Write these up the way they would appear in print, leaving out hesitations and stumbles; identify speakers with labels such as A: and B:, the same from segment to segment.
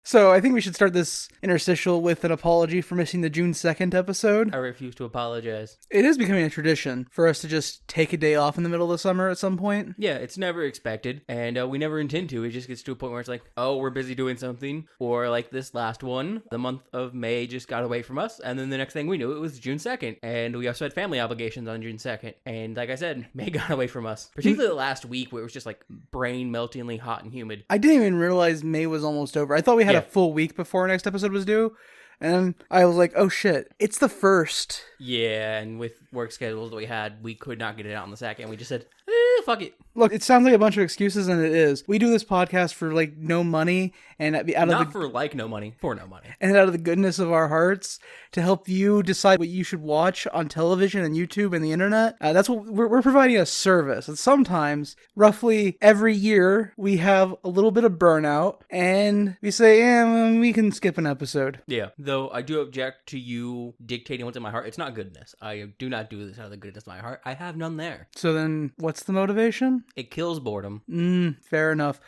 A: So I think we should start this interstitial with an apology for missing the June 2nd episode.
B: I refuse to apologize.
A: It is becoming a tradition for us to just take a day off in the middle of the summer at some point.
B: Yeah, it's never expected, and we never intend to. It just gets to a point where it's like, oh, we're busy doing something, or like this last one, the month of May just got away from us, and then the next thing we knew, it was June 2nd, and we also had family obligations on June 2nd, and like I said, May got away from us. Particularly the last week where it was just like brain-meltingly hot and humid.
A: I didn't even realize May was almost over. I thought we had a full week before our next episode was due. And I was like, oh shit, it's the 1st.
B: Yeah, and with work schedules that we had, we could not get it out on the 2nd. We just said, fuck it.
A: Look, it sounds like a bunch of excuses, and it is. We do this podcast for like no money, and
B: no money, for no money.
A: And out of the goodness of our hearts, to help you decide what you should watch on television and YouTube and the internet. That's what we're providing a service. And sometimes, roughly every year, we have a little bit of burnout, and we say, we can skip an episode.
B: Yeah, though I do object to you dictating what's in my heart. It's not goodness. I do not do this out of the goodness of my heart. I have none there.
A: So then, what's the motivation?
B: It kills boredom.
A: Fair enough.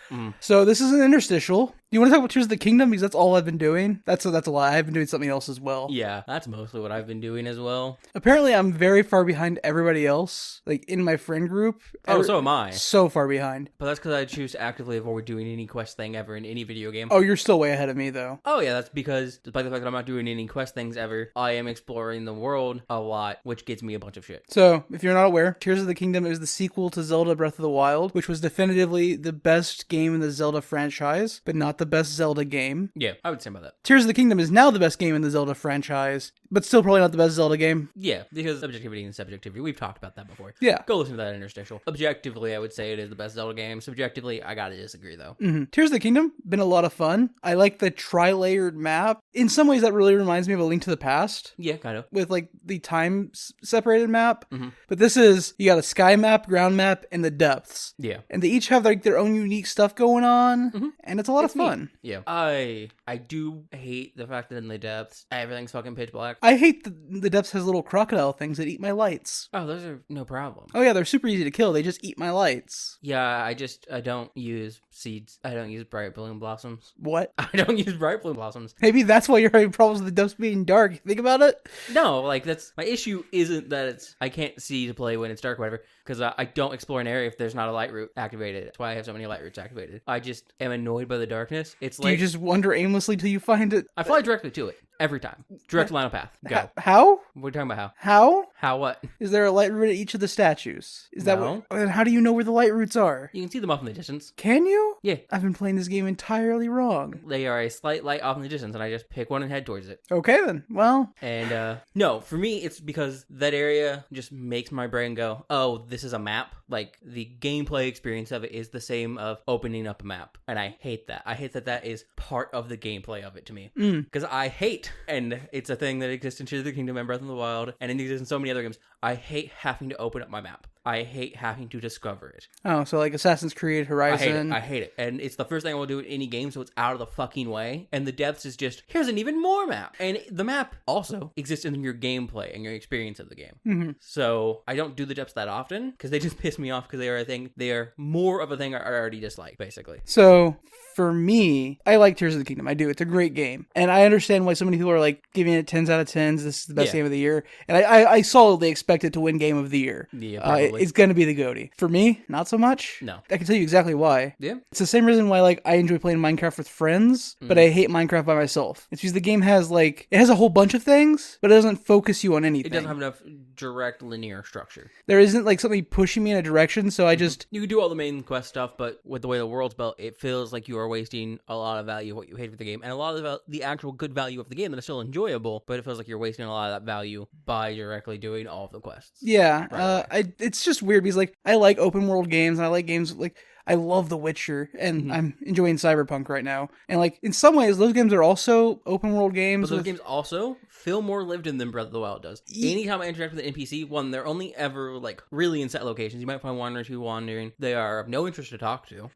A: So this is an interstitial. You want to talk about Tears of the Kingdom? Because that's all I've been doing. That's a lie. I've been doing something else as well.
B: Yeah, that's mostly what I've been doing as well.
A: Apparently, I'm very far behind everybody else, like in my friend group.
B: Oh, so am I.
A: So far behind.
B: But that's because I choose to actively avoid doing any quest thing ever in any video game.
A: Oh, you're still way ahead of me, though.
B: Oh, yeah, that's because, despite the fact that I'm not doing any quest things ever, I am exploring the world a lot, which gets me a bunch of shit.
A: So, if you're not aware, Tears of the Kingdom is the sequel to Zelda Breath of the Wild, which was definitively the best game in the Zelda franchise, but not the best Zelda game.
B: Yeah, I would say about that.
A: Tears of the Kingdom is now the best game in the Zelda franchise, but still probably not the best Zelda game.
B: Yeah, because objectivity and subjectivity, we've talked about that before.
A: Yeah.
B: Go listen to that interstitial. Objectively, I would say it is the best Zelda game. Subjectively, I gotta disagree, though.
A: Tears of the Kingdom, been a lot of fun. I like the tri-layered map. In some ways, that really reminds me of A Link to the Past.
B: Yeah, kind of.
A: With, like, the time-separated map. But this is, you got a sky map, ground map, and the depths.
B: Yeah.
A: And they each have, like, their own unique stuff going on, and it's a lot of fun.
B: Neat. Yeah. I do hate the fact that in the depths, everything's fucking pitch black.
A: I hate the depths has little crocodile things that eat my lights.
B: Oh, those are no problem.
A: Oh yeah, they're super easy to kill. They just eat my lights.
B: Yeah, I don't use seeds. I don't use bright bloom blossoms.
A: What?
B: I don't use bright bloom blossoms.
A: Maybe that's why you're having problems with the depths being dark. Think about it.
B: No, like that's my issue. Isn't that I can't see to play when it's dark or whatever, because I don't explore an area if there's not a light route activated. That's why I have so many light routes activated. I just am annoyed by the darkness. It's
A: Do you just wander aimlessly till you find it?
B: I fly directly to it. Every time. Direct line of path. Go.
A: How?
B: We're talking about how.
A: How?
B: How what?
A: Is there a light route at each of the statues? Is that
B: No.
A: what? And how do you know where the light routes are?
B: You can see them off in the distance.
A: Can you?
B: Yeah.
A: I've been playing this game entirely wrong.
B: They are a slight light off in the distance, and I just pick one and head towards it.
A: Okay then. Well.
B: And, no, for me, it's because that area just makes my brain go, oh, this is a map. Like, the gameplay experience of it is the same of opening up a map. And I hate that. I hate that that is part of the gameplay of it to me. Because I hate, and it's a thing that exists in Tears of the Kingdom and Breath of the Wild, and it exists in so many other games, I hate having to open up my map. I hate having to discover it.
A: Oh, so like Assassin's Creed, Horizon.
B: I hate it. And it's the first thing I will do in any game, so it's out of the fucking way. And the depths is just, here's an even more map. And the map also exists in your gameplay and your experience of the game. So I don't do the depths that often, because they just piss me off, because they are a thing. They are more of a thing I already dislike, basically.
A: So for me, I like Tears of the Kingdom. I do. It's a great game. And I understand why so many people are like giving it 10s out of 10s. This is the best game of the year. And I solidly expect it to win Game of the Year.
B: Yeah, probably.
A: It's going to be the GOTY. For me, not so much.
B: No.
A: I can tell you exactly why.
B: Yeah.
A: It's the same reason why like I enjoy playing Minecraft with friends, but I hate Minecraft by myself. It's because the game has like, it has a whole bunch of things, but it doesn't focus you on anything.
B: It doesn't have enough direct linear structure.
A: There isn't like something pushing me in a direction, so I just...
B: You can do all the main quest stuff, but with the way the world's built, it feels like you are wasting a lot of value of what you hate for the game, and a lot of the actual good value of the game that is still enjoyable, but it feels like you're wasting a lot of that value by directly doing all of the quests.
A: Yeah, it's just weird because like I like open world games and I like games like I love The Witcher and I'm enjoying Cyberpunk right now. And like in some ways those games are also open world games.
B: But those games also feel more lived in than Breath of the Wild does. Anytime I interact with an NPC, one, they're only ever like really in set locations. You might find one or two wandering. They are of no interest to talk to.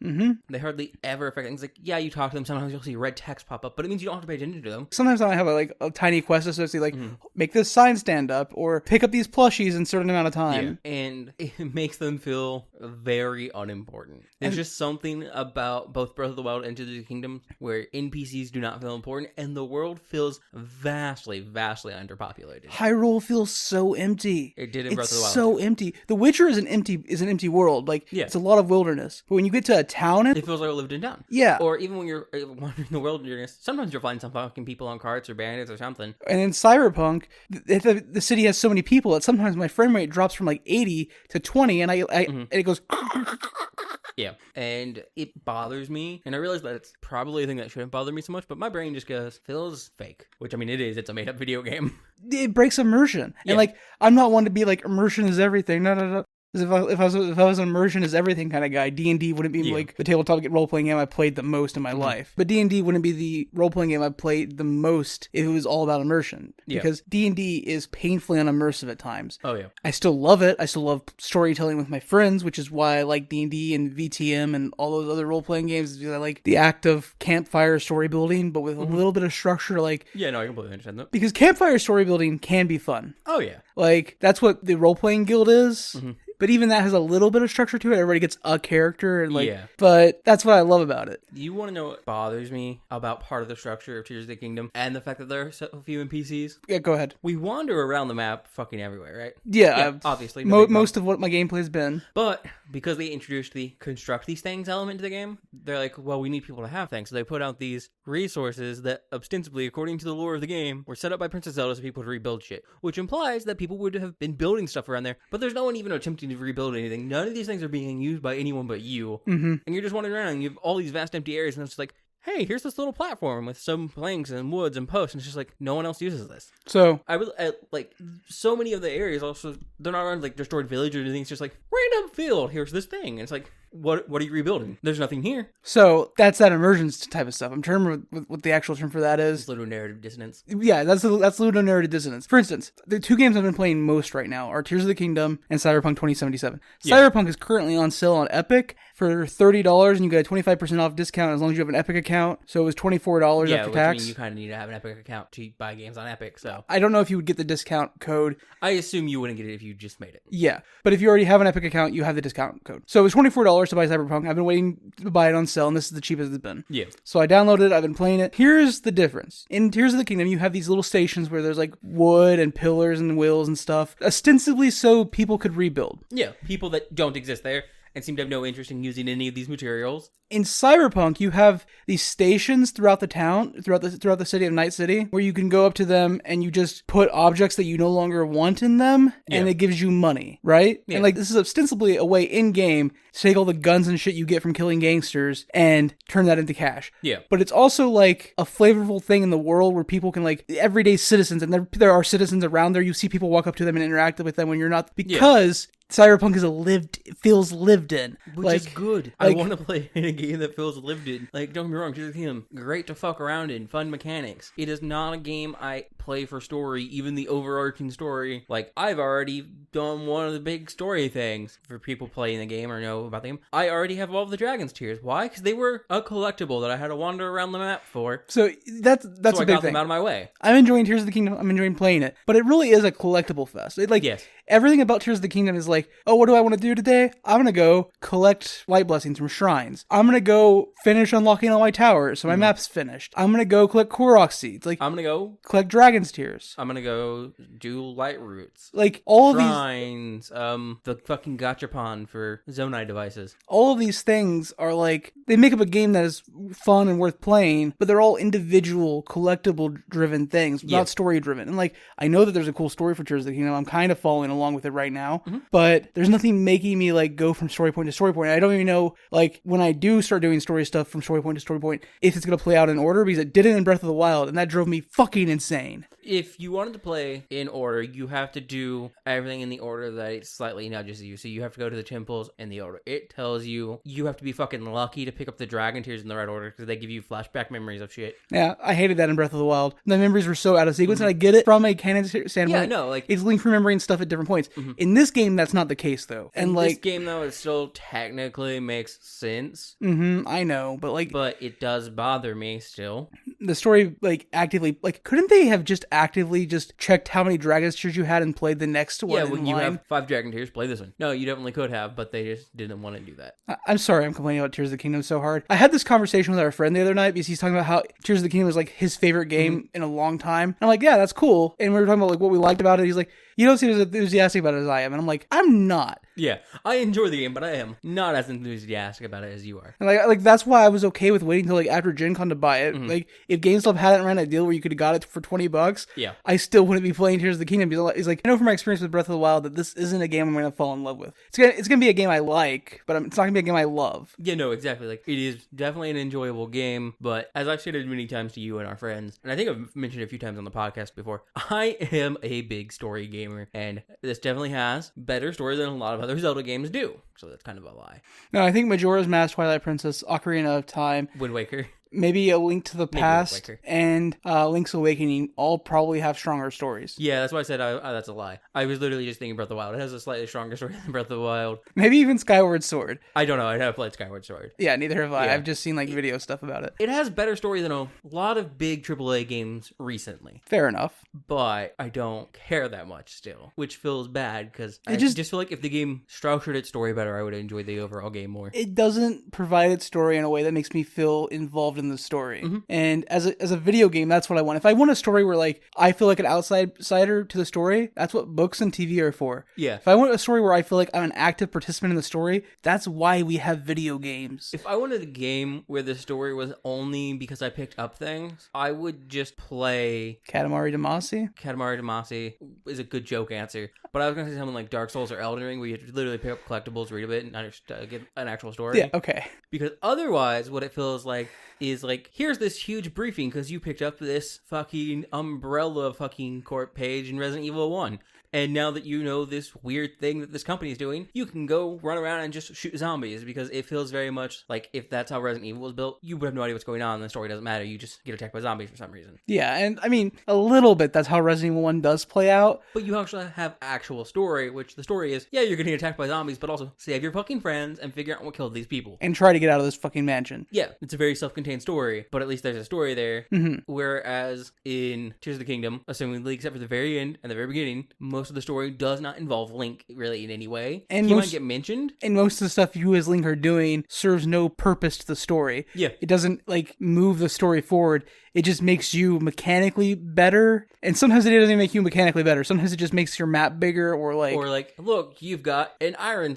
B: They hardly ever affect things. Like, yeah, you talk to them. Sometimes you'll see red text pop up, but it means you don't have to pay attention to them.
A: Sometimes I have a tiny quest associated like make this sign stand up or pick up these plushies in a certain amount of time.
B: Yeah. And it makes them feel very unimportant. There's just something about both Breath of the Wild and Tears of the Kingdom where NPCs do not feel important, and the world feels vastly, vastly underpopulated.
A: Hyrule feels so empty.
B: It did in Breath of the Wild.
A: It's so empty. The Witcher is an empty world. Like,
B: Yeah.
A: it's a lot of wilderness. But when you get to a town,
B: It feels like a lived-in town.
A: yeah.
B: Or even when you're wandering the wilderness, sometimes you'll find some fucking people on carts or bandits or something.
A: And in Cyberpunk, the city has so many people that sometimes my frame rate drops from like 80 to 20, and and it goes.
B: Yeah, and it bothers me, and I realize that it's probably a thing that shouldn't bother me so much, but my brain just goes, feels fake. Which, I mean, it is. It's a made-up video game.
A: It breaks immersion.
B: Yeah.
A: And like, I'm not one to be like, immersion is everything. No. If I was an immersion is everything kind of guy, D&D wouldn't be like the tabletop role-playing game I played the most in my life. But D&D wouldn't be the role-playing game I played the most if it was all about immersion. Because D&D is painfully unimmersive at times.
B: Oh, yeah.
A: I still love it. I still love storytelling with my friends, which is why I like D&D and VTM and all those other role-playing games. Because I like the act of campfire story building, but with a little bit of structure. Like,
B: Yeah, no, I completely understand that.
A: because campfire story building can be fun.
B: Oh, yeah.
A: Like, that's what the role-playing guild is. But even that has a little bit of structure to it. Everybody gets a character, and like, but that's what I love about it.
B: You want to know what bothers me about part of the structure of Tears of the Kingdom and the fact that there are so few NPCs?
A: Yeah, go ahead.
B: We wander around the map fucking everywhere, right?
A: Yeah,
B: obviously.
A: Most of what my gameplay has been.
B: But because they introduced the construct these things element to the game, they're like, well, we need people to have things. So they put out these resources that ostensibly, according to the lore of the game, were set up by Princess Zelda so people to rebuild shit. Which implies that people would have been building stuff around there, but there's no one even attempting to rebuild anything. None of these things are being used by anyone but you. And you're just wandering around and you have all these vast empty areas, and it's just like, hey, here's this little platform with some planks and woods and posts, and it's just like, no one else uses this.
A: So
B: I like, so many of the areas also, they're not around like destroyed village or anything. It's just like, random field, here's this thing. And it's like, what are you rebuilding? There's nothing here.
A: So that's that immersion type of stuff. I'm trying to remember what the actual term for that is.
B: It's ludonarrative dissonance.
A: Yeah, that's ludonarrative dissonance. For instance, the two games I've been playing most right now are Tears of the Kingdom and Cyberpunk 2077.
B: Yeah.
A: Cyberpunk is currently on sale on Epic for $30, and you get a 25% off discount as long as you have an Epic account. So it was $24 after tax.
B: Mean you kind of need to have an Epic account to buy games on Epic. So
A: I don't know if you would get the discount code.
B: I assume you wouldn't get it if you just made it.
A: Yeah, but if you already have an Epic account, you have the discount code. So it was $24 to buy Cyberpunk. I've been waiting to buy it on sale, and this is the cheapest it's been.
B: Yeah.
A: So I downloaded it. I've been playing it. Here's the difference. In Tears of the Kingdom, you have these little stations where there's like wood and pillars and wheels and stuff, ostensibly so people could rebuild.
B: Yeah, people that don't exist there and seem to have no interest in using any of these materials.
A: In Cyberpunk, you have these stations throughout the town, throughout the city of Night City, where you can go up to them and you just put objects that you no longer want in them, and it gives you money, right?
B: Yeah.
A: And like, this is ostensibly a way in game to take all the guns and shit you get from killing gangsters and turn that into cash.
B: Yeah.
A: But it's also like a flavorful thing in the world where people can, like, everyday citizens, and there are citizens around there. You see people walk up to them and interact with them when you're not, because Cyberpunk feels lived in.
B: Which is good. I want to play in a game that feels lived in. Like, don't get me wrong, Tears of the Kingdom, great to fuck around in, fun mechanics. It is not a game I play for story, even the overarching story. Like, I've already done one of the big story things for people playing the game or know about the game. I already have all of the Dragon's Tears. Why? Because they were a collectible that I had to wander around the map for.
A: So that's
B: so
A: a
B: I
A: big
B: got
A: thing.
B: them out of my way.
A: I'm enjoying Tears of the Kingdom. I'm enjoying playing it. But it really is a collectible fest.
B: Yes.
A: Everything about Tears of the Kingdom is like, oh, what do I want to do today? I'm going to go collect light blessings from shrines. I'm going to go finish unlocking all my towers so my map's finished. I'm going to go collect Korok seeds. Like,
B: I'm going to go
A: collect Dragon's Tears.
B: I'm gonna go do light roots.
A: Like, all of these...
B: Shrines, the fucking gachapon for Zonai devices.
A: All of these things are like, they make up a game that is fun and worth playing, but they're all individual, collectible-driven things, not story-driven. And like, I know that there's a cool story for Tears of the Kingdom. I'm kind of following along with it right now, but there's nothing making me like go from story point to story point. I don't even know, like, when I do start doing story stuff from story point to story point, if it's going to play out in order, because it did it in Breath of the Wild, and that drove me fucking insane.
B: If you wanted to play in order, you have to do everything in the order that it slightly nudges you. So you have to go to the temples in the order it tells you. You have to be fucking lucky to pick up the Dragon Tears in the right order because they give you flashback memories of shit.
A: Yeah, I hated that in Breath of the Wild. The memories were so out of sequence, and I get it from a canon standpoint.
B: Yeah, no, like,
A: it's Link remembering stuff at different points. In this game, that's not the case, though. And
B: in
A: like,
B: this game, though, it still technically makes sense.
A: I know, but like,
B: but it does bother me still.
A: The story, like, actively, like, couldn't they have just actively just checked how many Dragon Tears you had and played the next one
B: Yeah,
A: in
B: when you
A: line?
B: have 5 Dragon Tears, play this one. No, you definitely could have, but they just didn't want to do that.
A: I'm sorry I'm complaining about Tears of the Kingdom so hard. I had this conversation with our friend the other night because he's talking about how Tears of the Kingdom was like his favorite game in a long time. And I'm like, yeah, that's cool. And we were talking about like what we liked about it. He's like, you don't seem as enthusiastic about it as I am. And I'm like, I'm not.
B: Yeah, I enjoy the game, but I am not as enthusiastic about it as you are.
A: And like that's why I was okay with waiting until like after Gen Con to buy it. Like if GameStop hadn't ran a deal where you could have got it for $20,
B: Yeah.
A: I still wouldn't be playing Tears of the Kingdom. Because it's like, I know from my experience with Breath of the Wild that this isn't a game I'm going to fall in love with. It's gonna be a game I like, but it's not gonna be a game I love.
B: Yeah, no, exactly. Like, it is definitely an enjoyable game, but as I've stated many times to you and our friends, and I think I've mentioned it a few times on the podcast before, I am a big story gamer, and this definitely has better story than a lot of other Zelda games do. So that's kind of a lie.
A: No, I think Majora's Mask, Twilight Princess, Ocarina of Time,
B: Wind Waker.
A: maybe A Link to the
B: Maybe
A: Past,
B: Wind Waker.
A: and Link's Awakening all probably have stronger stories.
B: Yeah, that's why I said that's a lie. I was literally just thinking Breath of the Wild. It has a slightly stronger story than Breath of the Wild.
A: Maybe even Skyward Sword.
B: I don't know. I never played Skyward Sword.
A: Yeah, neither have I.
B: Yeah.
A: I've just seen like video stuff about it.
B: It has better story than a lot of big AAA games recently,
A: Fair enough.
B: but I don't care that much still, which feels bad because I
A: just-
B: just feel like if the game structured its story better, I would enjoy the overall game more.
A: It doesn't provide its story in a way that makes me feel involved in the story. And as a video game, that's what I want. If I want a story where like I feel like an outsider to the story, that's what books and TV are for.
B: Yeah.
A: If I want a story where I feel like I'm an active participant in the story, that's why we have video games.
B: If I wanted a game where the story was only because I picked up things, I would just play
A: Katamari Damacy?
B: Katamari Damacy is a good joke answer. But I was going to say something like Dark Souls or Elden Ring where you literally pick up collectibles, read a bit, and get an actual story.
A: Yeah, okay.
B: Because otherwise, what it feels like is like, here's this huge briefing because you picked up this fucking Umbrella fucking court page in Resident Evil 1. And now that you know this weird thing that this company is doing, you can go run around and just shoot zombies because it feels very much like if that's how Resident Evil was built, you would have no idea what's going on and the story doesn't matter. You just get attacked by zombies for some reason.
A: Yeah, and I mean, a little bit that's how Resident Evil 1 does play out.
B: But you actually have actual story, which the story is, yeah, you're getting attacked by zombies, but also save your fucking friends and figure out what killed these people.
A: And try to get out of this fucking mansion.
B: Yeah, it's a very self-contained story, but at least there's a story there. Whereas in Tears of the Kingdom, assumingly except for the very end and the very beginning, most of the story does not involve Link really in any way.
A: And
B: He
A: most-
B: might get mentioned.
A: And most of the stuff you as Link are doing serves no purpose to the story.
B: Yeah.
A: It doesn't like move the story forward. It just makes you mechanically better. And sometimes it doesn't make you mechanically better. Sometimes it just makes your map bigger or like
B: Look, you've got an iron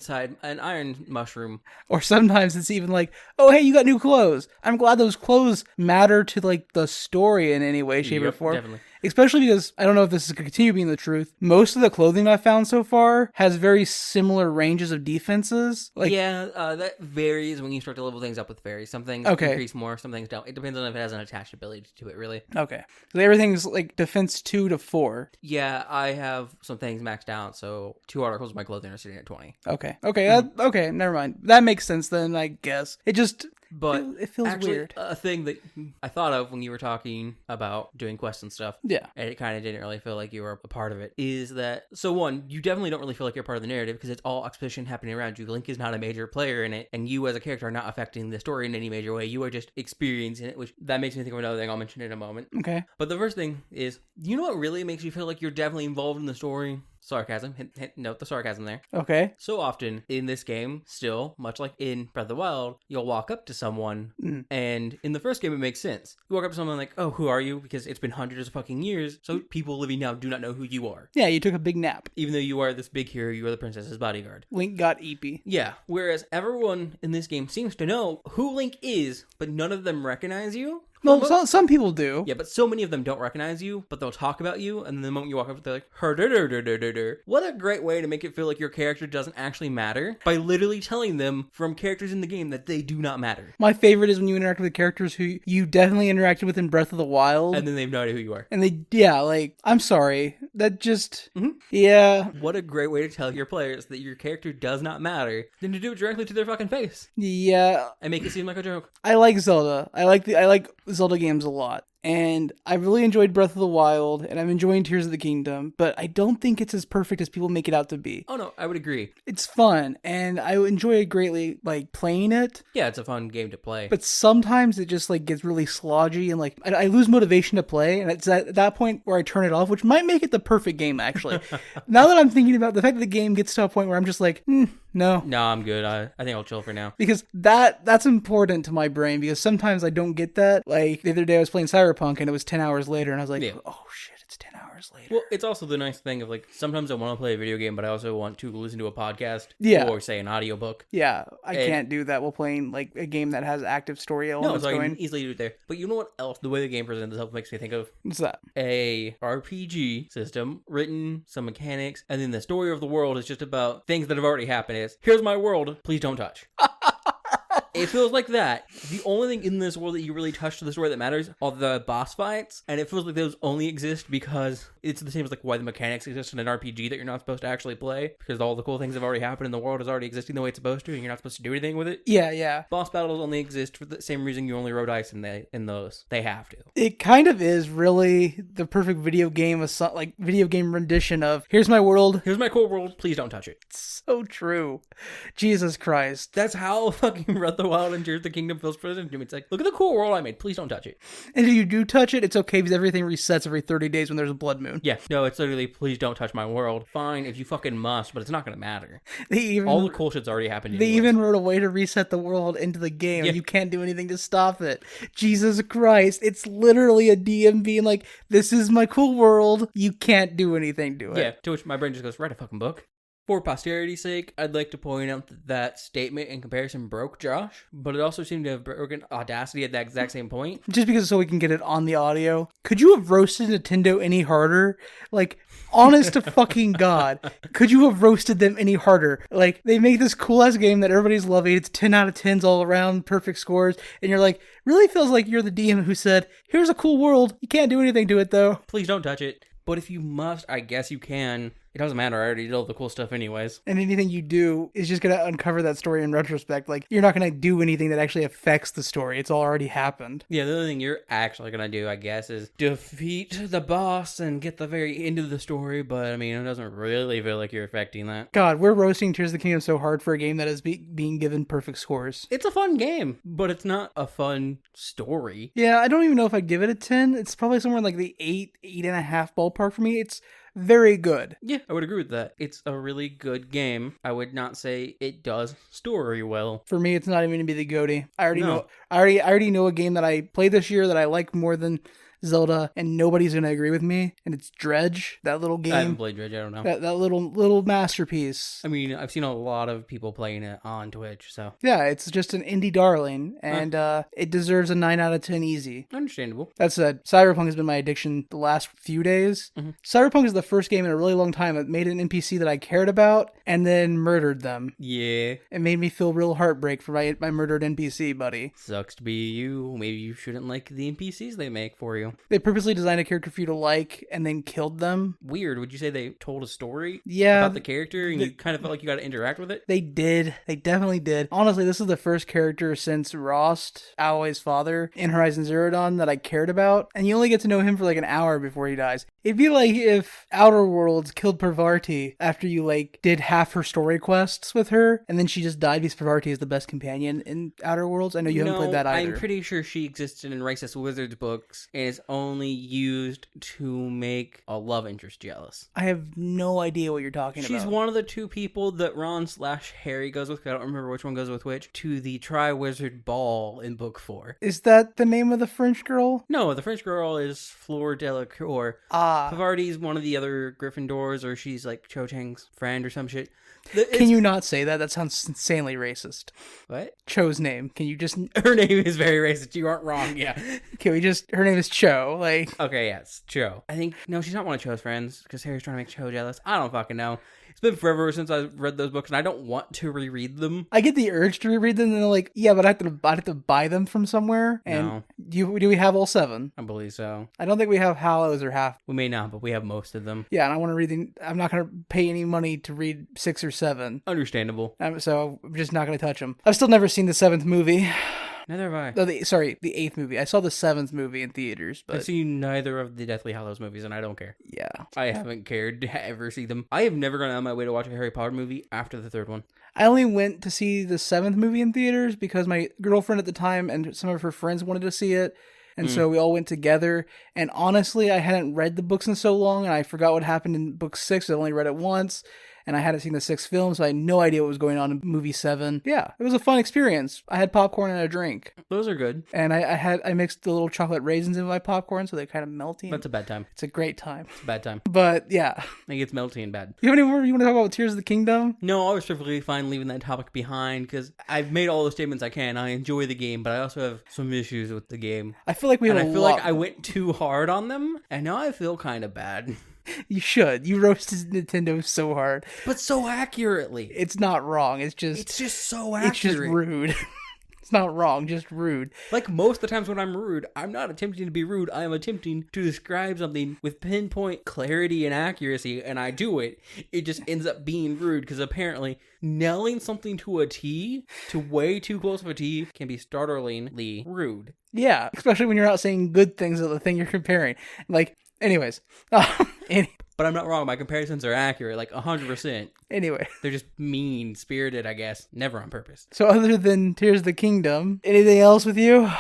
B: mushroom.
A: or sometimes it's even like, oh hey, you got new clothes. I'm glad those clothes matter to like the story in any way, shape, or
B: Yep,
A: form.
B: definitely.
A: Especially because I don't know if this is going to continue being the truth. Most of the clothing I've found so far has very similar ranges of defenses. Like
B: That varies when you start to level things up with fairies. Some things
A: Okay.
B: increase more, some things don't. It depends on if it has an attached ability to it, really.
A: okay, so everything's like defense 2 to 4.
B: Yeah, I have some things maxed out, so 2 articles of my clothing are sitting at 20.
A: Okay. Okay, never mind. That makes sense then, I guess. It just
B: But
A: it feels
B: actually,
A: weird.
B: a thing that I thought of when you were talking about doing quests and stuff,
A: Yeah.
B: and it kind of didn't really feel like you were a part of it, is that, so one, you definitely don't really feel like you're part of the narrative because it's all exposition happening around you. Link is not a major player in it, and you as a character are not affecting the story in any major way. You are just experiencing it, which that makes me think of another thing I'll mention in a moment.
A: Okay.
B: But the first thing is, you know what really makes you feel like you're definitely involved in the story? Sarcasm. Note the sarcasm there.
A: Okay.
B: So often in this game, still, much like in Breath of the Wild, you'll walk up to someone, and in the first game it makes sense. You walk up to someone like, oh, who are you? Because it's been hundreds of fucking years, so people living now do not know who you are.
A: Yeah, you took a big nap.
B: Even though you are this big hero, you are the princess's bodyguard.
A: Link got eepy.
B: Yeah, whereas everyone in this game seems to know who Link is, but none of them recognize you.
A: Well, some people do.
B: Yeah, but so many of them don't recognize you, but they'll talk about you, and then the moment you walk up, they're like, her. What a great way to make it feel like your character doesn't actually matter by literally telling them from characters in the game that they do not matter.
A: My favorite is when you interact with characters who you definitely interacted with in Breath of the Wild.
B: And then they have no idea who you are.
A: And I'm sorry. That just, yeah.
B: What a great way to tell your players that your character does not matter than to do it directly to their fucking face
A: Yeah.
B: and make it seem like a joke.
A: I like Zelda. I like Zelda games a lot. And I really enjoyed Breath of the Wild, and I'm enjoying Tears of the Kingdom, but I don't think it's as perfect as people make it out to be.
B: Oh no, I would agree.
A: It's fun, and I enjoy it greatly, like, playing it.
B: Yeah, it's a fun game to play.
A: But sometimes it just, like, gets really slodgy, and, like, I lose motivation to play, and it's at that point where I turn it off, which might make it the perfect game, actually. Now that I'm thinking about the fact that the game gets to a point where I'm just like, no.
B: No, I'm good. I think I'll chill for now.
A: Because that's important to my brain, because sometimes I don't get that. Like, the other day I was playing Cyberpunk, and it was 10 hours later, and I was like, oh shit, it's 10 hours later.
B: Well, it's also the nice thing of, like, sometimes I want to play a video game, but I also want to listen to a podcast.
A: Yeah.
B: Or, say, an audiobook.
A: Yeah, I can't do that while playing, like, a game that has active story elements
B: No, so I
A: going.
B: can easily do it there. But you know what else? The way the game presents itself makes me think of
A: What's that?
B: a RPG system, written, some mechanics, and then the story of the world is just about things that have already happened. It's, here's my world, please don't touch. It feels like that. The only thing in this world that you really touch to the story that matters are the boss fights, and it feels like those only exist because it's the same as like why the mechanics exist in an RPG that you're not supposed to actually play, because all the cool things have already happened and the world is already existing the way it's supposed to, and you're not supposed to do anything with it.
A: Yeah.
B: Boss battles only exist for the same reason you only roll dice in those. They have to.
A: It kind of is really the perfect video game, like video game rendition of here's my world.
B: Here's my cool world. Please don't touch it.
A: So true. Jesus Christ.
B: That's how fucking Breath of the Wild and Tears of the Kingdom feels present to me. It's like, look at the cool world I made. Please don't touch it.
A: And if you do touch it, it's okay because everything resets every 30 days when there's a blood moon.
B: Yeah. No, it's literally, please don't touch my world. Fine, if you fucking must, but it's not going to matter.
A: All
B: the cool shit's already happened.
A: They even wrote a way to reset the world into the game. Yeah. And you can't do anything to stop it. Jesus Christ. It's literally a DM being like, this is my cool world. You can't do anything to it.
B: Yeah, to which my brain just goes, write a fucking book. For posterity's sake, I'd like to point out that statement in comparison broke Josh, but it also seemed to have broken Audacity at that exact same point.
A: Just because so we can get it on the audio. Could you have roasted Nintendo any harder? Like, honest to fucking God, could you have roasted them any harder? Like, they make this cool-ass game that everybody's loving. It's 10 out of 10s all around, perfect scores, and you're like, really feels like you're the DM who said, here's a cool world, you can't do anything to it, though.
B: Please don't touch it. But if you must, I guess you can. It doesn't matter. I already did all the cool stuff anyways.
A: And anything you do is just going to uncover that story in retrospect. Like, you're not going to do anything that actually affects the story. It's all already happened.
B: Yeah, the only thing you're actually going to do, I guess, is defeat the boss and get the very end of the story. But, I mean, it doesn't really feel like you're affecting that.
A: God, we're roasting Tears of the Kingdom so hard for a game that is being given perfect scores.
B: It's a fun game, but it's not a fun story.
A: Yeah, I don't even know if I'd give it a 10. It's probably somewhere in like the 8.5 ballpark for me. It's very good.
B: Yeah, I would agree with that. It's a really good game. I would not say it does story well.
A: For me, it's not even gonna be the GOTY. I already know a game that I played this year that I like more than Zelda, and nobody's gonna agree with me, and it's Dredge, that little game.
B: I haven't played Dredge, I don't know.
A: That little masterpiece.
B: I mean, I've seen a lot of people playing it on Twitch, so.
A: Yeah, it's just an indie darling, and it deserves a 9 out of 10 easy.
B: Understandable.
A: That said, Cyberpunk has been my addiction the last few days. Mm-hmm. Cyberpunk is the first game in a really long time that made an NPC that I cared about, and then murdered them.
B: Yeah.
A: It made me feel real heartbreak for my murdered NPC, buddy.
B: Sucks to be you. Maybe you shouldn't like the NPCs they make for you.
A: They purposely designed a character for you to like and then killed them.
B: Weird. Would you say they told a story
A: about
B: the character and you kind of felt like you got to interact with it?
A: They did. They definitely did. Honestly, this is the first character since Rost, Aloy's father, in Horizon Zero Dawn that I cared about. And you only get to know him for like an hour before he dies. It'd be like if Outer Worlds killed Parvati after you like did half her story quests with her and then she just died because Parvati is the best companion in Outer Worlds. I know you haven't played that either.
B: I'm pretty sure she existed in Racist Wizards books and is only used to make a love interest jealous.
A: I have no idea what you're talking about.
B: She's one of the two people that Ron/Harry goes with. I don't remember which one goes with which. To the Tri-Wizard Ball in book 4.
A: Is that the name of the French girl?
B: No, the French girl is Fleur Delacour. Pavarti's one of the other Gryffindors, or she's like Cho Chang's friend or some shit.
A: Can you not say that? That sounds insanely racist.
B: What?
A: Cho's name. Can you just...
B: Her name is very racist. You aren't wrong, yeah.
A: Can we just... Her name is Cho, like...
B: Okay, yes, Cho. I think... No, she's not one of Cho's friends, because Harry's trying to make Cho jealous. I don't fucking know. It's been forever since I've read those books, and I don't want to reread them.
A: I get the urge to reread them, and they're like, yeah, but I'd have to buy them from somewhere. And
B: no.
A: Do we have all 7?
B: I believe so.
A: I don't think we have Hallows or half.
B: We may not, but we have most of them.
A: Yeah, and I want to read them. I'm not going to pay any money to read 6 or 7.
B: Understandable.
A: So I'm just not going to touch them. I've still never seen the 7th movie.
B: Neither have I.
A: No, the 8th movie. I saw the 7th movie in theaters, but
B: I've seen neither of the Deathly Hallows movies, and I don't care.
A: yeah.
B: I haven't cared to ever see them. I have never gone out of my way to watch a Harry Potter movie after the 3rd one.
A: I only went to see the 7th movie in theaters because my girlfriend at the time and some of her friends wanted to see it. And so we all went together. And honestly, I hadn't read the books in so long, and I forgot what happened in book 6. I only read it once. And I hadn't seen the 6th film, so I had no idea what was going on in movie 7. Yeah, it was a fun experience. I had popcorn and a drink.
B: Those are good.
A: And I mixed the little chocolate raisins in my popcorn, so they're kind of melty.
B: That's a bad time.
A: It's a great time.
B: It's a bad time.
A: But yeah.
B: It gets melty and bad.
A: You have any more you want to talk about Tears of the Kingdom?
B: No, I was perfectly fine leaving that topic behind because I've made all the statements I can. I enjoy the game, but I also have some issues with the game.
A: I feel like we have
B: and I feel like I went too hard on them, and now I feel kind of bad.
A: You should. You roasted Nintendo so hard.
B: But so accurately.
A: It's not wrong. It's just
B: so accurate.
A: It's just rude. It's not wrong, just rude.
B: Like most of the times when I'm rude, I'm not attempting to be rude. I am attempting to describe something with pinpoint clarity and accuracy, and I do it. It just ends up being rude because apparently nailing something to a T, to way too close of a T, can be startlingly rude.
A: Yeah, especially when you're not saying good things of the thing you're comparing. Like, anyways.
B: But I'm not wrong. My comparisons are accurate, like 100%.
A: Anyway.
B: They're just mean-spirited, I guess. Never on purpose.
A: So other than Tears of the Kingdom, anything else with you?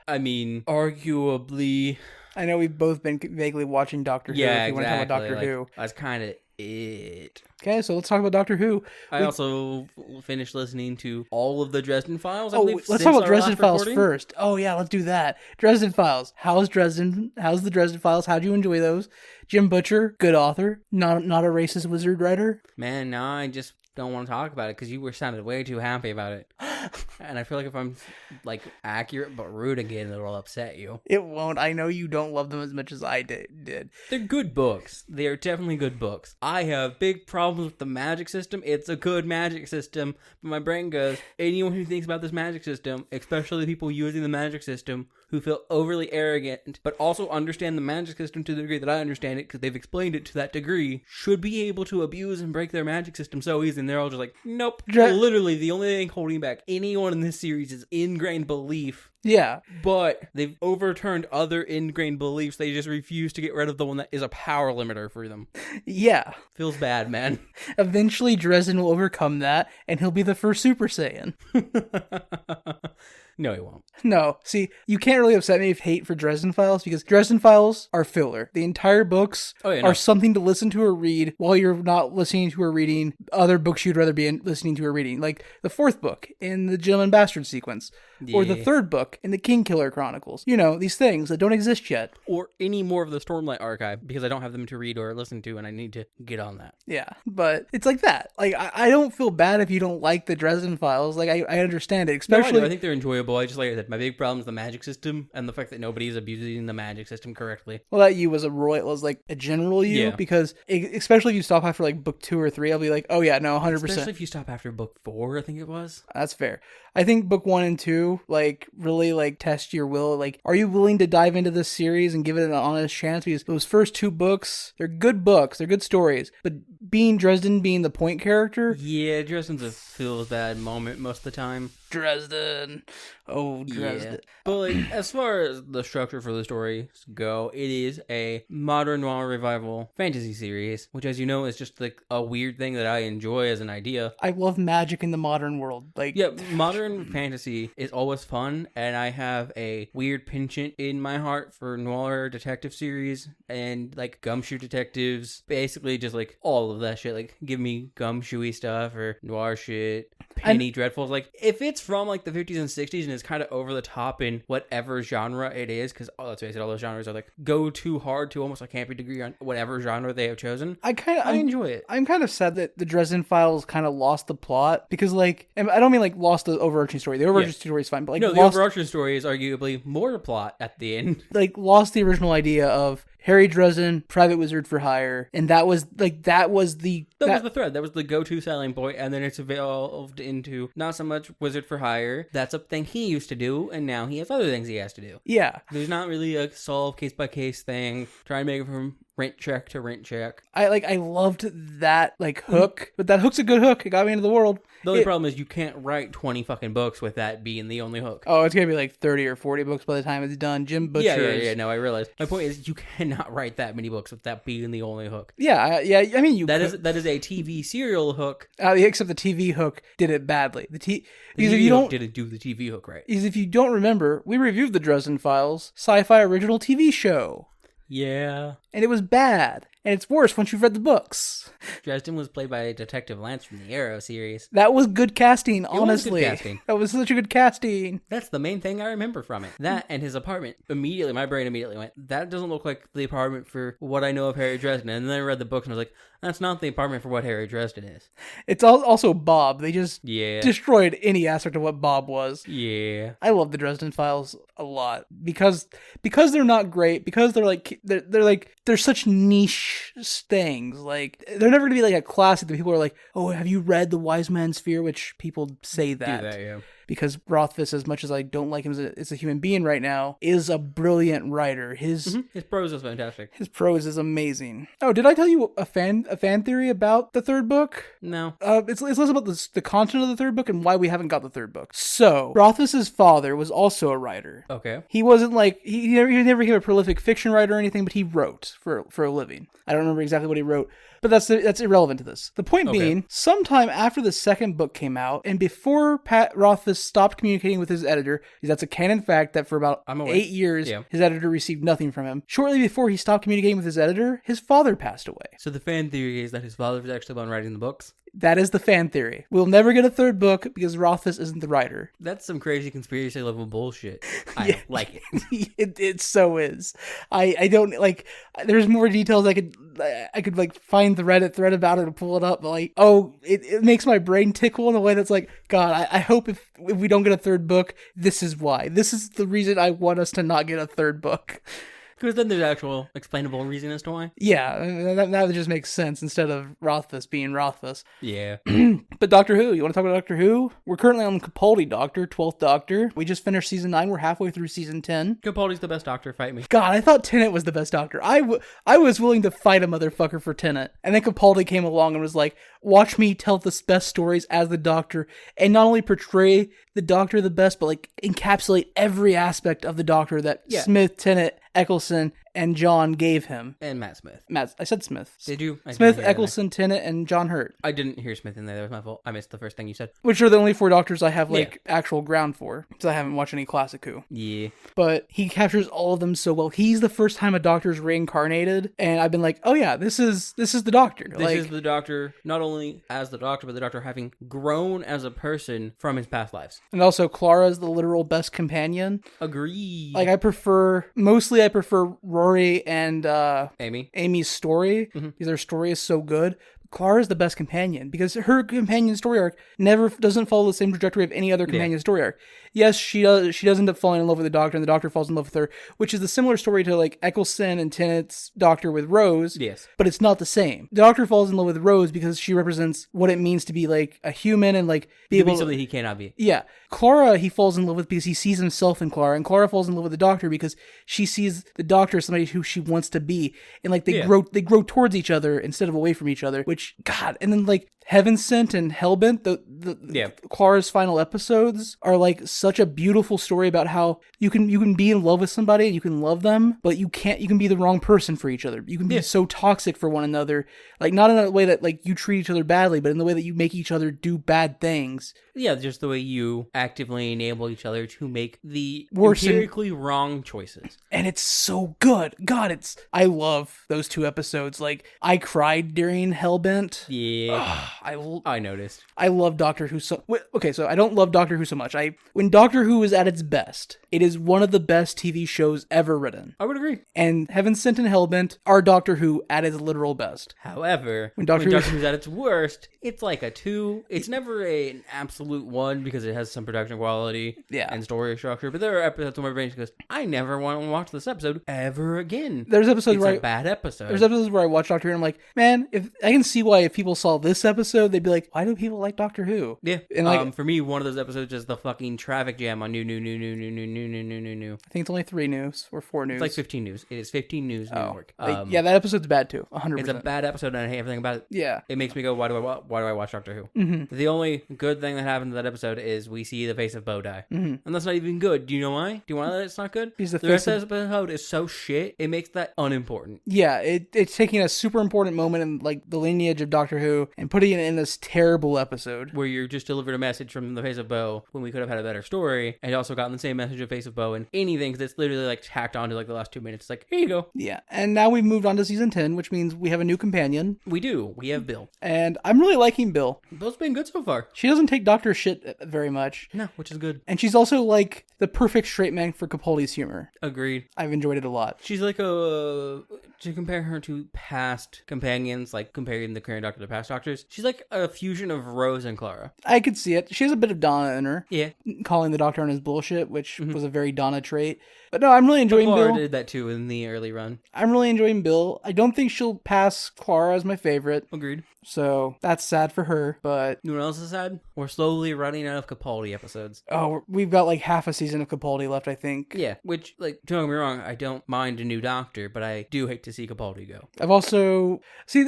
B: I mean, arguably...
A: I know we've both been vaguely watching Doctor Who.
B: Yeah,
A: if you want to talk about Doctor Who.
B: That's kind of it.
A: Okay, so let's talk about Doctor Who.
B: I also finished listening to all of the Dresden Files.
A: Let's talk about Dresden Files first. Oh yeah, let's do that. Dresden Files. How's the Dresden Files? How'd you enjoy those? Jim Butcher, good author, not a racist wizard writer.
B: Man, now I just don't want to talk about it because you sounded way too happy about it. And I feel like if I'm like accurate but rude again, it'll upset you.
A: It won't. I know you don't love them as much as I did.
B: They're good books. They are definitely good books. I have big problems with the magic system. It's a good magic system, but my brain goes, anyone who thinks about this magic system, especially people using the magic system who feel overly arrogant, but also understand the magic system to the degree that I understand it, because they've explained it to that degree, should be able to abuse and break their magic system so easy, and they're all just like, nope. Literally, the only thing holding back anyone in this series is ingrained belief.
A: Yeah.
B: But they've overturned other ingrained beliefs. They just refuse to get rid of the one that is a power limiter for them.
A: Yeah.
B: Feels bad, man.
A: Eventually, Dresden will overcome that, and he'll be the first Super Saiyan.
B: No, he won't.
A: No. See, you can't really upset me with hate for Dresden Files, because Dresden Files are filler. The entire books are something to listen to or read while you're not listening to or reading other books you'd rather be listening to or reading. Like the 4th book in the Gentleman Bastard sequence. Yeah. Or the 3rd book in the King Killer Chronicles. You know, these things that don't exist yet.
B: Or any more of the Stormlight archive, because I don't have them to read or listen to, and I need to get on that.
A: Yeah, but it's like that. Like, I don't feel bad if you don't like the Dresden Files. Like, I understand it, especially...
B: No, I think they're enjoyable. I just, like I said, my big problem is the magic system, and the fact that nobody's abusing the magic system correctly.
A: Well, that you was like a general you, yeah. Because especially if you stop after, like, book 2 or 3, I'll be like, oh yeah, no, 100%.
B: Especially if you stop after book 4, I think it was.
A: That's fair. I think book 1 and 2, like, really, like, test your will. Like, are you willing to dive into this series and give it an honest chance? Because those first 2 books, they're good stories. But Dresden being the point character...
B: Yeah, Dresden's a feel-bad moment most of the time.
A: Dresden. Oh, Dresden.
B: Yeah. But, like, as far as the structure for the stories go, it is a modern noir revival fantasy series, which, as you know, is just, like, a weird thing that I enjoy as an idea.
A: I love magic in the modern world. Like,
B: yeah, modern fantasy is always fun, and I have a weird penchant in my heart for noir detective series and, like, gumshoe detectives. Basically, just, like, all of that shit. Like, give me gumshoey stuff or noir shit. Penny Dreadfuls. Like, if it's from, like, the 50s and 60s and it's kind of over the top in whatever genre it is, because, let's face it, all those genres are, like, go too hard to almost a campy degree on whatever genre they have chosen. I enjoy it.
A: I'm kind of sad that the Dresden Files kind of lost the plot, because, like, and I don't mean, like, lost the overarching story. The overarching story is fine, but, like,
B: no, the overarching story is arguably more plot at the end.
A: Like, lost the original idea of Harry Dresden, private wizard for hire, and that was the thread.
B: That was the go-to selling point, and then it's evolved into not so much wizard for hire. That's a thing he used to do, and now he has other things he has to do.
A: Yeah.
B: There's not really a solve case-by-case thing. Try and make it from rent check to rent check.
A: I loved that hook, but that hook's a good hook. It got me into the world.
B: The only problem is you can't write 20 fucking books with that being the only hook.
A: Oh, it's gonna be like 30 or 40 books by the time it's done. Jim Butcher.
B: Yeah. No, I realize. My point is you cannot write that many books with that being the only hook.
A: Yeah. I mean,
B: that is a TV serial hook.
A: Except the TV hook did it badly.
B: The TV hook didn't do the TV hook right.
A: Because if you don't remember, we reviewed the Dresden Files sci-fi original TV show.
B: Yeah.
A: And it was bad. And it's worse once you've read the books.
B: Dresden was played by Detective Lance from the Arrow series.
A: That was good casting, honestly.
B: It was good casting.
A: That was such a good casting.
B: That's the main thing I remember from it. That and his apartment. My brain immediately went, that doesn't look like the apartment for what I know of Harry Dresden. And then I read the books and I was like, that's not the apartment for what Harry Dresden is.
A: It's also Bob. They just destroyed any aspect of what Bob was.
B: Yeah.
A: I love the Dresden Files a lot because they're not great, because they're such niche things. Like, they're never gonna be like a classic that people are like, oh, have you read The Wise Man's Fear? Which people say that.
B: Do that, yeah.
A: Because Rothfuss, as much as I don't like him as a human being right now, is a brilliant writer. His
B: prose is fantastic.
A: His prose is amazing. Oh, did I tell you a fan theory about the third book?
B: No.
A: It's less about the content of the third book and why we haven't got the third book. So, Rothfuss's father was also a writer.
B: Okay.
A: He wasn't he never became a prolific fiction writer or anything, but he wrote for a living. I don't remember exactly what he wrote, but that's irrelevant to this. The point being, sometime after the second book came out, and before Pat Rothfuss stopped communicating with his editor, because that's a canon fact that for about 8 years, his editor received nothing from him. Shortly before he stopped communicating with his editor, his father passed away.
B: So the fan theory is that his father was actually the one writing the books?
A: That is the fan theory. We'll never get a third book because Rothfuss isn't the writer.
B: That's some crazy conspiracy level bullshit. I don't like
A: it. It so is. I don't like. There's more details I could find the Reddit thread about it to pull it up. But it makes my brain tickle in a way that's like, God, I hope if we don't get a third book, this is why. This is the reason I want us to not get a third book.
B: Because then there's actual explainable reason as to why.
A: Yeah, that just makes sense instead of Rothfuss being Rothfuss.
B: Yeah.
A: But Doctor Who, you want to talk about Doctor Who? We're currently on Capaldi Doctor, 12th Doctor. We just finished season 9. We're halfway through season 10.
B: Capaldi's the best Doctor, fight me.
A: God, I thought Tennant was the best Doctor. I was willing to fight a motherfucker for Tennant. And then Capaldi came along and was like, watch me tell the best stories as the Doctor, and not only portray the Doctor the best, but encapsulate every aspect of the Doctor that Smith, Tennant, Eccleston, and John gave him.
B: And Matt Smith.
A: I said Smith.
B: Did you?
A: Smith, Eccleston, Tennant, and John Hurt.
B: I didn't hear Smith in there. That was my fault. I missed the first thing you said.
A: Which are the only 4 Doctors I have actual ground for, because I haven't watched any classic Who.
B: Yeah.
A: But he captures all of them so well. He's the first time a Doctor's reincarnated, and I've been like, oh yeah, this is the Doctor.
B: This is the Doctor, not only as the Doctor, but the Doctor having grown as a person from his past lives.
A: And also, Clara's the literal best companion.
B: Agreed.
A: I prefer Rory and Amy's story, because their story is so good. Clara is the best companion because her companion story arc doesn't follow the same trajectory of any other companion story arc. Yes, she does end up falling in love with the Doctor, and the Doctor falls in love with her, which is the similar story to Eccleston and Tennant's Doctor with Rose.
B: Yes.
A: But it's not the same. The Doctor falls in love with Rose because she represents what it means to be a human and be able to be
B: something he cannot be.
A: Yeah. Clara he falls in love with because he sees himself in Clara, and Clara falls in love with the Doctor because she sees the Doctor as somebody who she wants to be, and they grow towards each other instead of away from each other, which God. And then Heaven Sent and Hellbent, the Clara's final episodes are such a beautiful story about how you can be in love with somebody and you can love them, but you can be the wrong person for each other. You can be so toxic for one another, not in a way that you treat each other badly, but in the way that you make each other do bad things.
B: Yeah, just the way you actively enable each other to make the empirically wrong choices. And
A: it's so good. God, I love those 2 episodes. I cried during Hellbent.
B: Yeah. I noticed.
A: I love Doctor Who so... Okay, so I don't love Doctor Who so much. When Doctor Who is at its best, it is one of the best TV shows ever written.
B: I would agree.
A: And Heaven Sent and Hellbent are Doctor Who at its literal best.
B: However, when Doctor Who's at its worst, it's like a 2. It's never an absolute 1 because it has some production quality and story structure. But there are episodes where my brain just goes, I never want to watch this episode ever again.
A: There's episodes
B: It's
A: where
B: a bad episode.
A: There's episodes where I watch Doctor Who and I'm like, man, if I can see why if people saw this episode, they'd be like, why do people like Doctor Who?
B: Yeah.
A: And like,
B: For me, one of those episodes is the fucking traffic jam on new.
A: I think it's only 3 news or 4 news.
B: It's like 15 news. It is 15 news New York.
A: Yeah, that episode's bad too. 100%.
B: It's a bad episode and I hate everything about it.
A: Yeah.
B: It makes me go, why do I watch Doctor Who?
A: Mm-hmm.
B: The only good thing that happens in that episode is we see the face of Bo die.
A: Mm-hmm.
B: And that's not even good. Do you know why? Do you want to know that it's not good?
A: He's
B: The rest of the episode is so shit, it makes that unimportant.
A: Yeah, it's taking a super important moment in like the lineage of Doctor Who and putting it in this terrible episode.
B: Where you're just delivered a message from the face of Bo when we could have had a better story, and also gotten the same message of face of Bo and anything that's literally like tacked on to like the last 2 minutes. It's like, here you go.
A: Yeah, and now we've moved on to season 10, which means we have a new companion.
B: We do. We have Bill.
A: And I'm really liking Bill.
B: Bill's been good so far.
A: She doesn't take Doctor shit very much.
B: No, which is good.
A: And she's also like the perfect straight man for Capaldi's humor.
B: Agreed.
A: I've enjoyed it a lot.
B: She's like to compare her to past companions, like comparing the current Doctor to past Doctors, she's like a fusion of Rose and Clara.
A: I could see it. She has a bit of Donna in her.
B: Yeah.
A: Calling the Doctor on his bullshit, which was a very Donna trait. But no, I'm really enjoying
B: Clara
A: Bill.
B: did that too in the early run.
A: I'm really enjoying Bill. I don't think she'll pass Clara as my favorite.
B: Agreed.
A: So that's sad for her, but...
B: You know what else is sad? We're slowly running out of Capaldi episodes.
A: Oh, we've got like half a season of Capaldi left, I think.
B: Yeah, which, like, don't get me wrong, I don't mind a new Doctor, but I do hate to see Capaldi go.
A: I've also... See,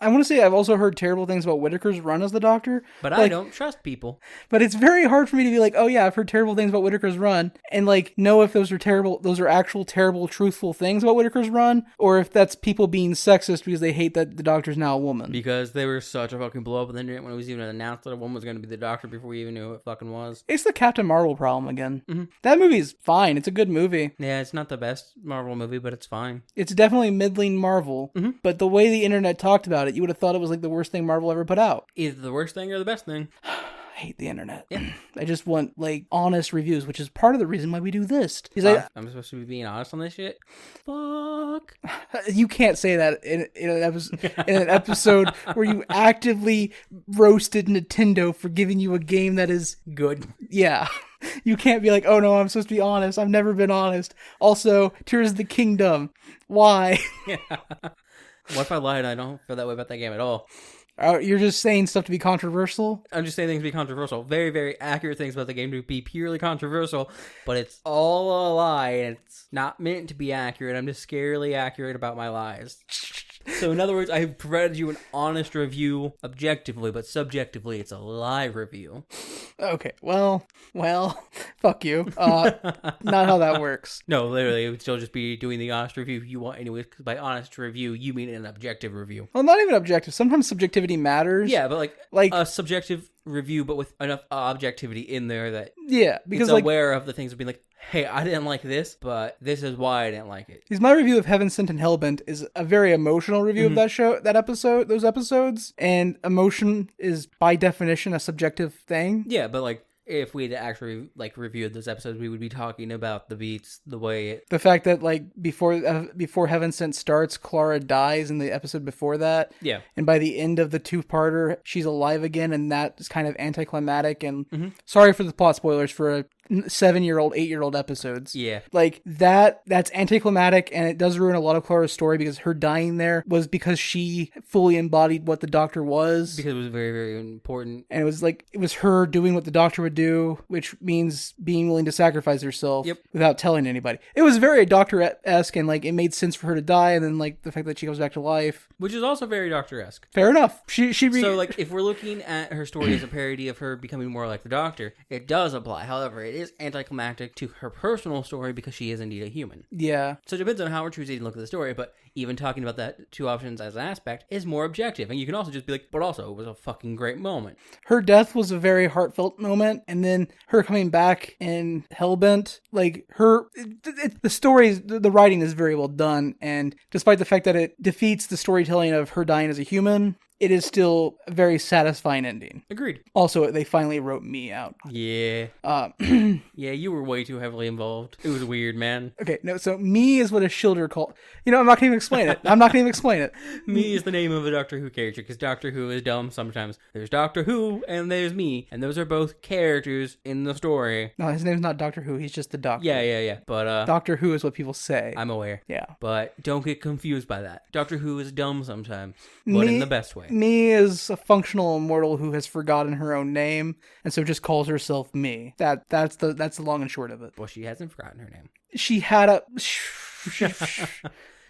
A: I want to say I've also heard terrible things about Whittaker's run as the Doctor.
B: But
A: like,
B: I don't trust people.
A: But it's very hard for me to be like, oh yeah, I've heard terrible things about Whittaker's run, and like know if those are actual terrible, truthful things about Whittaker's run, or if that's people being sexist because they hate that the Doctor's now a woman.
B: Because they were such a fucking blow up on the internet when it was even announced that a woman was going to be the Doctor before we even knew who it fucking was.
A: It's the Captain Marvel problem again.
B: Mm-hmm.
A: That movie's fine. It's a good movie.
B: Yeah, it's not the best Marvel movie, but it's fine.
A: It's definitely middling Marvel, but the way the internet talked about it, you would have thought it was like the worst thing Marvel ever put out.
B: Either the worst thing or the best thing.
A: I hate the internet.
B: Yeah.
A: I just want like honest reviews, which is part of the reason why we do this.
B: I'm supposed to be being honest on this shit? Fuck.
A: You can't say that in an episode where you actively roasted Nintendo for giving you a game that is
B: Good.
A: Yeah. You can't be like, oh no, I'm supposed to be honest. I've never been honest. Also, Tears of the Kingdom. Why?
B: Yeah. What if I lied and I don't feel that way about that game at all?
A: You're just saying stuff to be controversial?
B: I'm just saying things to be controversial. Very, very accurate things about the game to be purely controversial, but it's all a lie and it's not meant to be accurate. I'm just scarily accurate about my lies. So in other words, I have provided you an honest review objectively, but subjectively it's a lie review.
A: Okay, well, fuck you. Not how that works.
B: No, literally, it would still just be doing the honest review you want anyways, because by honest review, you mean an objective review.
A: Well, not even objective. Sometimes subjectivity matters.
B: Yeah, but
A: like
B: a subjective review, but with enough objectivity in there that
A: because
B: it's aware of the things of being like, hey, I didn't like this, but this is why I didn't like it.
A: Because my review of Heaven Sent and Hellbent is a very emotional review of those episodes, and emotion is by definition a subjective thing.
B: Yeah, but if we had actually reviewed those episodes, we would be talking about the beats, the fact
A: that before Heaven Sent starts, Clara dies in the episode before that.
B: Yeah,
A: and by the end of the 2-parter, she's alive again, and that is kind of anticlimactic. And sorry for the plot spoilers for a 7-year-old, 8-year-old episodes.
B: Yeah.
A: That's anticlimactic, and it does ruin a lot of Clara's story because her dying there was because she fully embodied what the Doctor was.
B: Because it was very, very important.
A: And it was her doing what the Doctor would do, which means being willing to sacrifice herself without telling anybody. It was very Doctor-esque, and it made sense for her to die, and then the fact that she comes back to life.
B: Which is also very Doctor-esque.
A: Fair enough. So
B: if we're looking at her story as a parody of her becoming more like the Doctor, it does apply. However, it is anticlimactic to her personal story because she is indeed a human.
A: Yeah.
B: So it depends on how we're choosing to look at the story, but even talking about that two options as an aspect is more objective. And you can also just be like, but also it was a fucking great moment.
A: Her death was a very heartfelt moment, and then her coming back in Hellbent, the stories, the writing is very well done, and despite the fact that it defeats the storytelling of her dying as a human, it is still a very satisfying ending.
B: Agreed.
A: Also, they finally wrote me out.
B: Yeah. Yeah, you were way too heavily involved. It was weird, man.
A: Okay, no, so me is what a Schilder called. I'm not going to even explain it.
B: Me is the name of a Doctor Who character, because Doctor Who is dumb sometimes. There's Doctor Who, and there's me, and those are both characters in the story.
A: No, his name's not Doctor Who. He's just the Doctor.
B: Yeah. But,
A: Doctor Who is what people say.
B: I'm aware.
A: Yeah.
B: But don't get confused by that. Doctor Who is dumb sometimes, but in the best way.
A: Me is a functional immortal who has forgotten her own name, and so just calls herself me. That's the long and short of it.
B: Well, she hasn't forgotten her name.
A: She had a...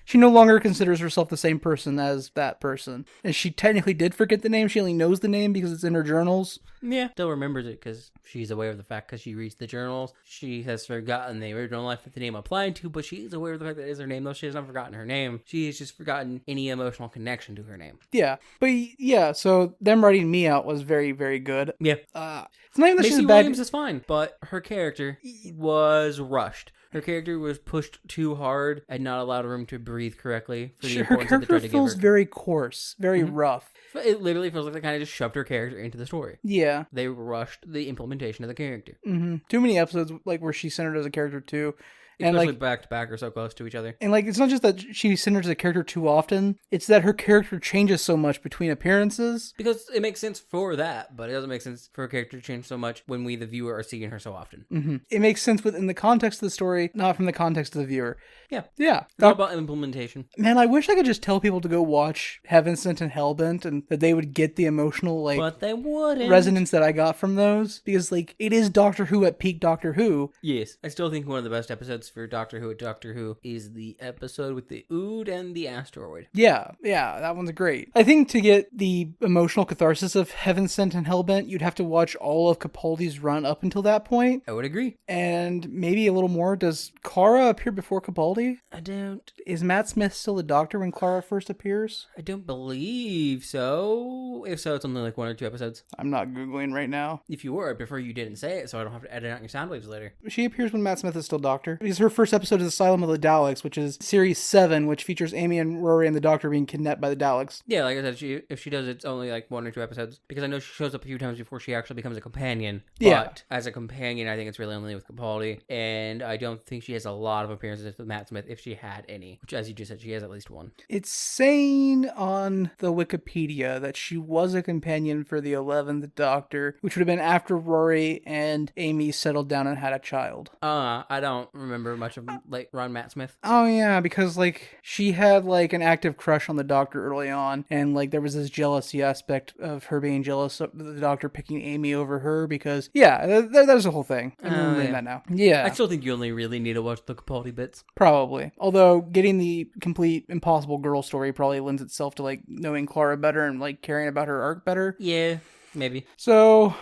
A: She no longer considers herself the same person as that person. And she technically did forget the name. She only knows the name because it's in her journals.
B: Yeah, still remembers it because she's aware of the fact because she reads the journals. She has forgotten the original life that the name applied to, but she's aware of the fact that it is her name, though she has not forgotten her name. She has just forgotten any emotional connection to her name.
A: Yeah. But yeah, so them writing me out was very, very good.
B: Yeah.
A: It's not even that she's
B: Macy
A: a bad...
B: Williams is fine, but her character was rushed. Her character was pushed too hard and not allowed room to breathe correctly for the
A: Her
B: importance that they
A: character
B: tried to give
A: feels
B: her.
A: very coarse, very rough.
B: It literally feels like they kind of just shoved her character into the story.
A: Yeah.
B: They rushed the implementation of the character.
A: Too many episodes like where she's centered as a character too. And
B: Especially
A: like
B: back to back or so close to each other.
A: And like it's not just that she's centered as a character too often, it's that her character changes so much between appearances.
B: Because it makes sense for that, but it doesn't make sense for a character to change so much when we, the viewer, are seeing her so often.
A: It makes sense within the context of the story, not from the context of the viewer.
B: Yeah.
A: Yeah.
B: It's all about implementation.
A: Man, I wish I could just tell people to go watch Heaven Sent and Hellbent and that they would get the emotional
B: But they wouldn't.
A: resonance that I got from those. Because it is Doctor Who at peak Doctor Who.
B: Yes. I still think one of the best episodes for Doctor Who at Doctor Who is the episode with the Ood and the asteroid.
A: Yeah, that one's great. I think to get the emotional catharsis of Heaven Sent and Hellbent, you'd have to watch all of Capaldi's run up until that point.
B: I would agree.
A: And maybe a little more. Does Clara appear before Capaldi?
B: I don't.
A: Is Matt Smith still the Doctor when Clara first appears?
B: I don't believe so. If so, it's only like 1 or 2 episodes.
A: I'm not Googling right now.
B: If you were, I'd prefer you didn't say it so I don't have to edit out your sound waves later.
A: She appears when Matt Smith is still Doctor. Because her first episode is Asylum of the Daleks, which is Series 7, which features Amy and Rory and the Doctor being kidnapped by the Daleks.
B: Yeah, like I said, if she does, it's only like 1 or 2 episodes. Because I know she shows up a few times before she actually becomes a companion.
A: Yeah.
B: But as a companion, I think it's really only with Capaldi. And I don't think she has a lot of appearances with Matt Smith, if she had any. Which, as you just said, she has at least 1.
A: It's saying on the Wikipedia that she was a companion for the 11th Doctor, which would have been after Rory and Amy settled down and had a child.
B: I don't remember much of like Ron Matt Smith.
A: Oh yeah, because she had an active crush on the Doctor early on, and there was this jealousy aspect of her being jealous of the Doctor picking Amy over her because there's a whole thing. I'm remembering that now. Yeah,
B: I still think you only really need to watch the Capaldi bits.
A: Probably. Although getting the complete Impossible Girl story probably lends itself to knowing Clara better and caring about her arc better.
B: Yeah, maybe.
A: So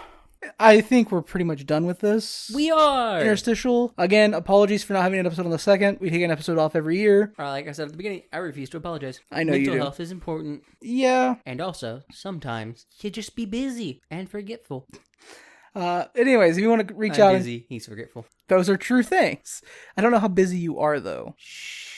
A: I think we're pretty much done with this.
B: We are!
A: Interstitial. Again, apologies for not having an episode on the 2nd. We take an episode off every year.
B: Like I said at the beginning, I refuse to apologize.
A: I know you do.
B: Mental health is important.
A: Yeah.
B: And also, sometimes, you just be busy and forgetful.
A: Anyways, if you want to reach
B: I'm
A: out...
B: busy, he's forgetful.
A: Those are true things. I don't know how busy you are, though.
B: Shh.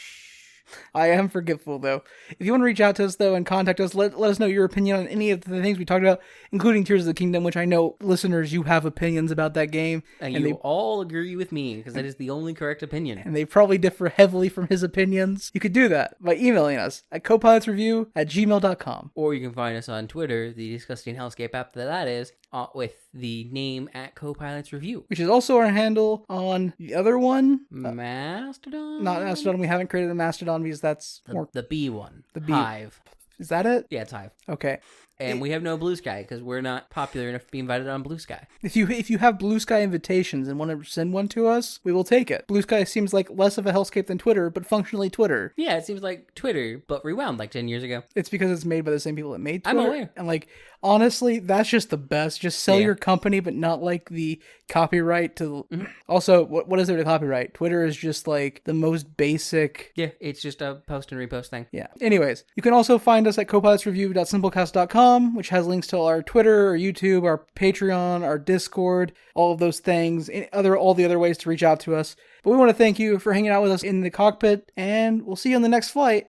A: I am forgetful, though. If you want to reach out to us, though, and contact us, let us know your opinion on any of the things we talked about, including Tears of the Kingdom, which I know, listeners, you have opinions about that game.
B: And you all agree with me, because that is the only correct opinion.
A: And they probably differ heavily from his opinions. You could do that by emailing us at copilotsreview@gmail.com.
B: Or you can find us on Twitter, the disgusting hellscape app that is, with the name at Copilots Review.
A: Which is also our handle on the other one.
B: Mastodon?
A: Not Mastodon. We haven't created a Mastodon because that's more...
B: The B one.
A: The B.
B: Hive.
A: Is that it?
B: Yeah, it's Hive.
A: Okay.
B: And we have no Blue Sky because we're not popular enough to be invited on Blue Sky.
A: If you have Blue Sky invitations and want to send one to us, we will take it. Blue Sky seems like less of a hellscape than Twitter, but functionally Twitter.
B: Yeah, it seems like Twitter, but rewound 10 years ago.
A: It's because it's made by the same people that made Twitter.
B: I'm aware.
A: And honestly, that's just the best. Just sell your company, but not the copyright to... Mm-hmm. Also, what is there to copyright? Twitter is just the most basic...
B: Yeah, it's just a post and repost thing.
A: Yeah. Anyways, you can also find us at copilotsreview.simplecast.com, which has links to our Twitter, our YouTube, our Patreon, our Discord, all of those things, and all the other ways to reach out to us. But we want to thank you for hanging out with us in the cockpit, and we'll see you on the next flight.